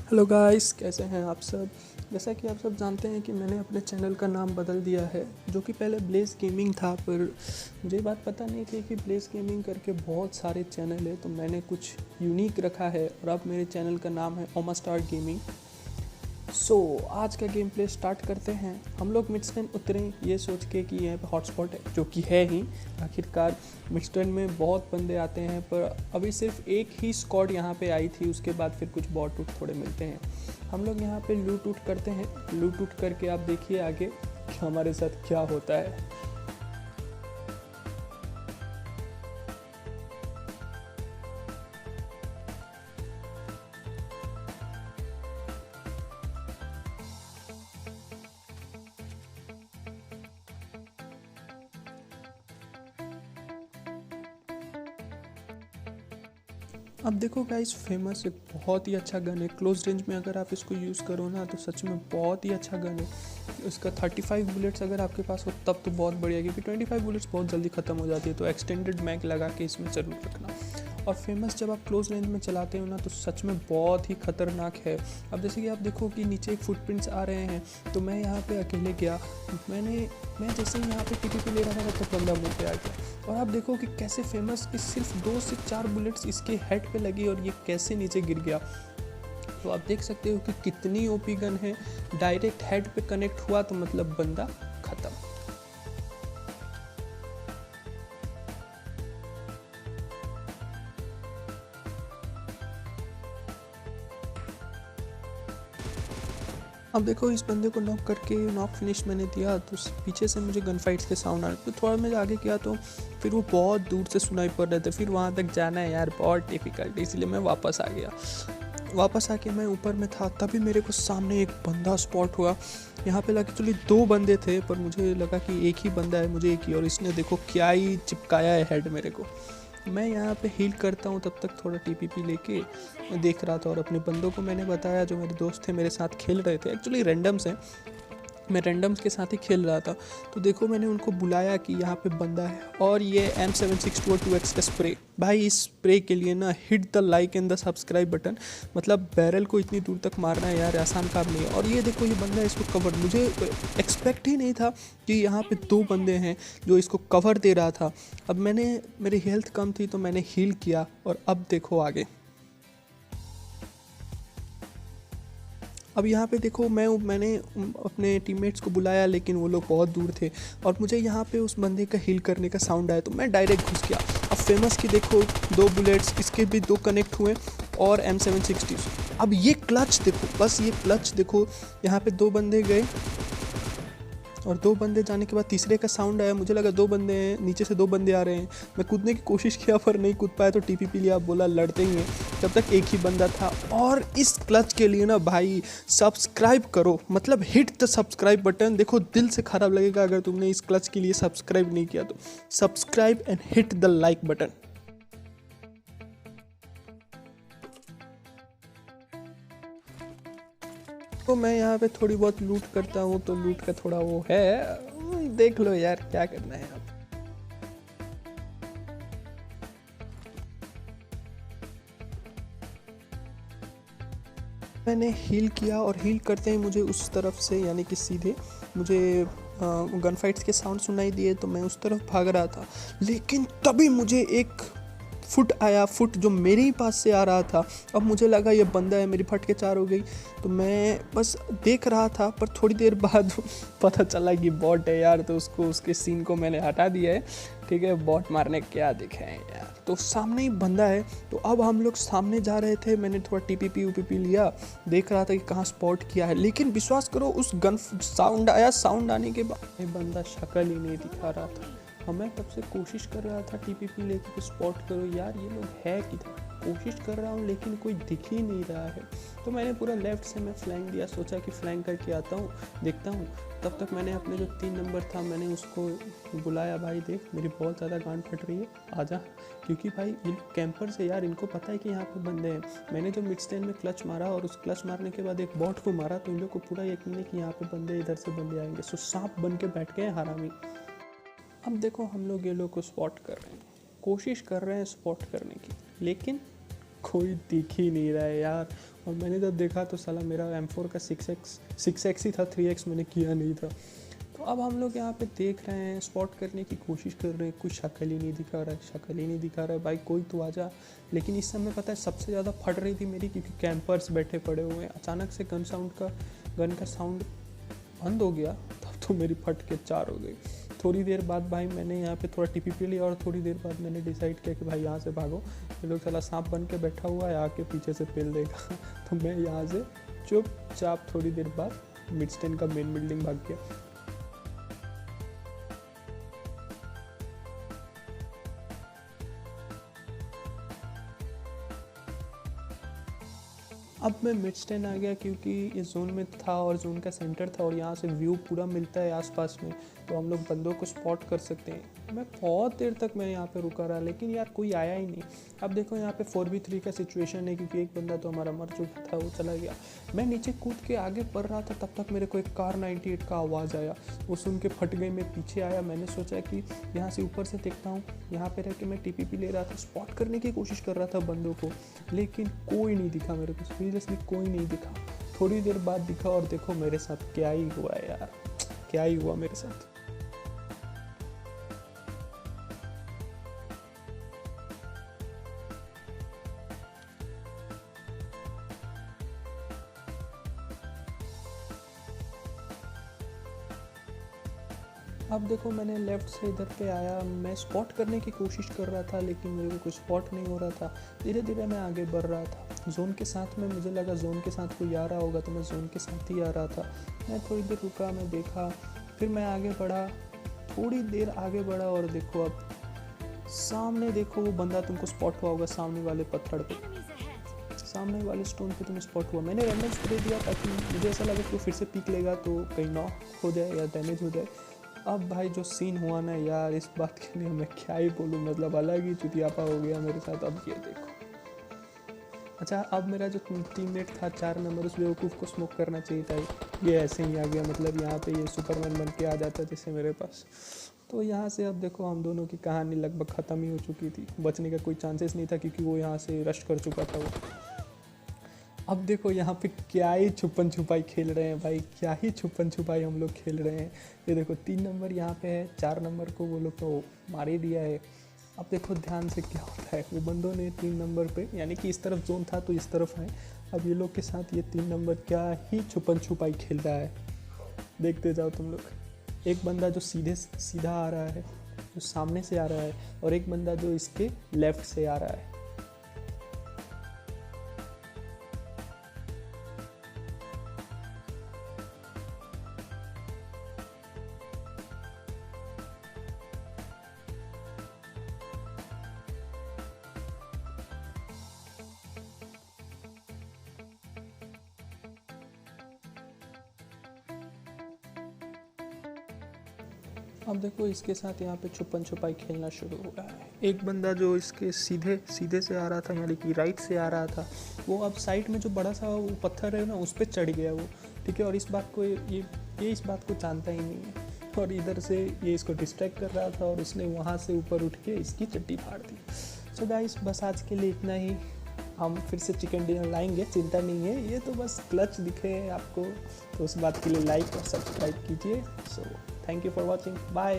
Hello guys, कैसे हैं आप सब। जैसा कि आप सब जानते हैं कि मैंने अपने चैनल का नाम बदल दिया है, जो कि पहले ब्लेज़ गेमिंग था। पर मुझे बात पता नहीं थी कि ब्लेज़ गेमिंग करके बहुत सारे चैनल है, तो मैंने कुछ यूनिक रखा है और अब मेरे चैनल का नाम है ओमा स्टार गेमिंग। आज का गेम प्ले स्टार्ट करते हैं। हम लोग मिडस्टर्न उतरे ये सोच के कि यहाँ पे हॉटस्पॉट है, जो कि है ही। आखिरकार मिडस्टर्न में बहुत बंदे आते हैं, पर अभी सिर्फ एक ही स्क्वाड यहाँ पे आई थी। उसके बाद फिर कुछ बॉट उट थोड़े मिलते हैं। हम लोग यहाँ पे लूट उट करते हैं। लूट उट करके आप देखिए आगे कि हमारे साथ क्या होता है। अब देखो गाइस, फेमस एक बहुत ही अच्छा गन है। क्लोज रेंज में अगर आप इसको यूज़ करो ना तो सच में बहुत ही अच्छा गन है। इसका 35 बुलेट्स अगर आपके पास हो तब तो बहुत बढ़िया, क्योंकि 25 बुलेट्स बहुत जल्दी ख़त्म हो जाती है। तो एक्सटेंडेड मैग लगा के इसमें ज़रूर रखना। और फेमस जब आप क्लोज रेंज में चलाते हो ना तो सच में बहुत ही ख़तरनाक है। अब जैसे कि आप देखो कि नीचे एक फुटप्रिंट्स आ रहे हैं, तो मैं यहाँ पे अकेले गया। मैं जैसे ही यहाँ पे टीपीपी ले रहा था तो बंदा मुँह पे आ गया। और आप देखो कि कैसे फेमस की सिर्फ 2 से 4 बुलेट्स इसके हेड पे लगी और ये कैसे नीचे गिर गया। तो आप देख सकते हो कि कितनी ओपी गन है। डायरेक्ट हेड पे कनेक्ट हुआ तो मतलब बंदा खत्म। अब देखो, इस बंदे को नॉक करके नॉक फिनिश मैंने दिया, तो पीछे से मुझे गन फाइट्स के साउंड आ रहे। तो थोड़ा मैं आगे किया तो फिर वो बहुत दूर से सुनाई पड़ रहे थे। फिर वहाँ तक जाना है यार बहुत डिफ़िकल्ट, इसलिए मैं वापस आ गया। वापस आके मैं ऊपर में था, तभी मेरे को सामने एक बंदा स्पॉट हुआ। यहाँ पे लगे एक्चुअली 2 बंदे थे, पर मुझे लगा कि एक ही बंदा है, मुझे एक ही। और इसने देखो क्या ही चिपकाया है हेड मेरे को। मैं यहाँ पे हील करता हूँ, तब तक थोड़ा टीपीपी लेके देख रहा था। और अपने बंदों को मैंने बताया, जो मेरे दोस्त थे मेरे साथ खेल रहे थे, एक्चुअली रैंडम्स हैं, मैं रैंडम्स के साथ ही खेल रहा था। तो देखो मैंने उनको बुलाया कि यहाँ पे बंदा है। और ये M762 2x का स्प्रे, भाई इस स्प्रे के लिए ना hit the like and the subscribe button. मतलब बैरल को इतनी दूर तक मारना है यार, आसान काम नहीं है। और ये देखो, ये बंदा इसको कवर, मुझे एक्सपेक्ट ही नहीं था कि यहाँ पे 2 बंदे हैं जो इसको कवर दे रहा था। अब मेरी हेल्थ कम थी तो मैंने हील किया। और अब देखो आगे। अब यहाँ पे देखो, मैंने अपने टीममेट्स को बुलाया, लेकिन वो लोग बहुत दूर थे। और मुझे यहाँ पे उस बंदे का हील करने का साउंड आया, तो मैं डायरेक्ट घुस गया। अब फेमस की देखो 2 बुलेट्स, इसके भी 2 कनेक्ट हुए। और M760। अब ये क्लच देखो, बस ये क्लच देखो। यहाँ पे 2 बंदे गए, और 2 बंदे जाने के बाद तीसरे का साउंड आया। मुझे लगा 2 बंदे हैं, नीचे से 2 बंदे आ रहे हैं। मैं कूदने की कोशिश किया पर नहीं कूद पाया, तो टीपीपी लिया। बोला लड़ते ही हैं। जब तक एक ही बंदा था। और इस क्लच के लिए ना भाई, सब्सक्राइब करो, मतलब हिट द सब्सक्राइब बटन। देखो दिल से खराब लगेगा अगर तुमने इस क्लच के लिए सब्सक्राइब नहीं किया, तो subscribe and hit the like button. तो मैं यहाँ पे थोड़ी बहुत लूट करता हूँ, तो लूट का थोड़ा वो है, देख लो यार क्या करना है अब। मैंने हील किया, और हील करते ही मुझे उस तरफ से, यानी कि सीधे मुझे गन फाइट्स के साउंड सुनाई दिए। तो मैं उस तरफ भाग रहा था, लेकिन तभी मुझे एक फुट आया, फुट जो मेरे ही पास से आ रहा था। अब मुझे लगा ये बंदा है, मेरी फट के 4 हो गई। तो मैं बस देख रहा था, पर थोड़ी देर बाद पता चला कि बॉट है यार। तो उसके सीन को मैंने हटा दिया है। ठीक है, बॉट मारने क्या दिखे हैं यार। तो सामने ही बंदा है। तो अब हम लोग सामने जा रहे थे। मैंने थोड़ा टीपीपी उपीपी लिया, देख रहा था कि कहाँ स्पॉट किया है। लेकिन विश्वास करो, उस गन साउंड आया, साउंड आने के बाद ये बंदा शक्ल ही नहीं दिखा रहा था। मैं तब से कोशिश कर रहा था टीपीपी लेके स्पॉट करो यार, ये लोग है किधर। कोशिश कर रहा हूँ लेकिन कोई दिख ही नहीं रहा है। तो मैंने पूरा लेफ्ट से मैं फ्लैंक दिया, सोचा कि फ्लैंक करके आता हूँ, देखता हूँ। तब तक मैंने अपने जो 3 नंबर था, मैंने उसको बुलाया, भाई देख मेरी बहुत ज़्यादा गांड फट रही है, आजा। क्योंकि भाई इन कैंपर से यार, इनको पता है कि यहाँ पे बंदे हैं। मैंने जो मिड स्टैंड में क्लच मारा, और उस क्लच मारने के बाद एक बॉट को मारा, तो इन लोग को पूरा यकीन है कि यहाँ पे बंदे, इधर से बंदे आएंगे। सो सांप बन के बैठ गए हरामी। अब देखो, हम लोग ये लोग को स्पॉट कर रहे हैं, कोशिश कर रहे हैं स्पॉट करने की, लेकिन कोई दिख ही नहीं रहा है यार। और मैंने जब देखा तो साला मेरा M4 का 6x ही था, 3x मैंने किया नहीं था। तो अब हम लोग यहाँ पे देख रहे हैं, स्पॉट करने की कोशिश कर रहे हैं, कुछ शक्ल ही नहीं दिखा रहा है, शक्ल ही नहीं दिखा रहा है, भाई कोई तो आ जा। लेकिन इस समय पता है सबसे ज़्यादा फट रही थी मेरी, क्योंकि कैंपर्स बैठे पड़े हुए हैं। अचानक से गन का साउंड बंद हो गया, तब तो मेरी फट के 4 हो गई। थोड़ी देर बाद भाई मैंने यहाँ पे थोड़ा टीपी पी लिया, और थोड़ी देर बाद मैंने डिसाइड किया कि भाई यहाँ से भागो, ये लोग साला सांप बन के बैठा हुआ है, आके पीछे से पेल देगा। तो मैं यहाँ से चुपचाप थोड़ी देर बाद मिडस्टैंड का मेन बिल्डिंग भाग गया। अब मैं मिडस्टैंड आ गया, क्योंकि इस जोन में था और जोन का सेंटर था, और यहाँ से व्यू पूरा मिलता है आसपास में, तो हम लोग बंदों को स्पॉट कर सकते हैं। मैं बहुत देर तक मैं यहाँ पे रुका रहा, लेकिन यार कोई आया ही नहीं। अब देखो यहाँ पे 4v3 का सिचुएशन है, क्योंकि एक बंदा तो हमारा मर चुका था, वो चला गया। मैं नीचे कूद के आगे बढ़ रहा था, तब तक मेरे को एक कार 98 का आवाज़ आया। वो सुन के फट गई, मैं पीछे आया। मैंने सोचा कि यहाँ से ऊपर से देखता हूँ। यहाँ पे रह के मैं टीपीपी ले रहा था, स्पॉट करने की कोशिश कर रहा था बंदों को, लेकिन कोई नहीं दिखा मेरे को, सीरियसली कोई नहीं दिखा। थोड़ी देर बाद दिखा, और देखो मेरे साथ क्या ही हुआ यार, क्या ही हुआ मेरे साथ। अब देखो मैंने लेफ़्ट से इधर पे आया, मैं स्पॉट करने की कोशिश कर रहा था, लेकिन मेरे को कुछ स्पॉट नहीं हो रहा था। धीरे धीरे मैं आगे बढ़ रहा था जोन के साथ में। मुझे लगा जोन के साथ कोई आ रहा होगा, तो मैं जोन के साथ ही आ रहा था। मैं थोड़ी देर रुका, मैं देखा, फिर मैं आगे बढ़ा, थोड़ी देर आगे बढ़ा, और देखो अब सामने देखो वो बंदा तुमको स्पॉट हुआ होगा, सामने वाले पत्थर पे, सामने वाले स्टोन पे तुम्हें स्पॉट हुआ। मैंने रैंडम स्प्रे दिया, ताकि मुझे ऐसा लगे कि वो फिर से पीक लेगा तो कहीं नॉक हो जाए या डैमेज हो जाए। अब भाई जो सीन हुआ ना यार, इस बात के लिए मैं क्या ही बोलूँ, मतलब अलग ही चुतियापा हो गया मेरे साथ। अब ये देखो, अच्छा अब मेरा जो टीममेट था 4 नंबर, उस बेवकूफ़ को स्मोक करना चाहिए था, ये ऐसे ही आ गया, मतलब यहाँ पे ये सुपरमैन बन के आ जाता जैसे मेरे पास। तो यहाँ से अब देखो हम दोनों की कहानी लगभग ख़त्म ही हो चुकी थी, बचने का कोई चांसेस नहीं था, क्योंकि वो यहाँ से रश कर चुका था वो। अब देखो यहाँ पे क्या ही छुपन छुपाई खेल रहे हैं भाई, क्या ही छुपन छुपाई हम लोग खेल रहे हैं। ये देखो 3 नंबर यहाँ पे है, 4 नंबर को वो लोग तो मार ही दिया है। अब देखो ध्यान से क्या होता है, वो बंदों ने 3 नंबर पे, यानी कि इस तरफ जोन था तो इस तरफ है, अब ये लोग के साथ ये 3 नंबर क्या ही छुपन छुपाई खेल रहा है, देखते जाओ तुम लोग। एक बंदा जो सीधा आ रहा है, जो सामने से आ रहा है, और एक बंदा जो इसके लेफ्ट से आ रहा है। अब देखो इसके साथ यहाँ पे छुपन छुपाई खेलना शुरू हो रहा है। एक बंदा जो इसके सीधे से आ रहा था, यानी कि राइट से आ रहा था, वो अब साइड में जो बड़ा सा वो पत्थर है ना, उस पर चढ़ गया वो, ठीक है। और इस बात को ये इस बात को जानता ही नहीं है, और इधर से ये इसको डिस्ट्रैक्ट कर रहा था, और इसने वहाँ से ऊपर उठ के इसकी चड्डी फाड़ दी। सो गाइस बस आज के लिए इतना ही। हम फिर से चिकन डिनर लाएंगे, चिंता नहीं है, ये तो बस क्लच दिखे हैं आपको, तो उस बात के लिए लाइक और सब्सक्राइब कीजिए। So thank you for watching, bye.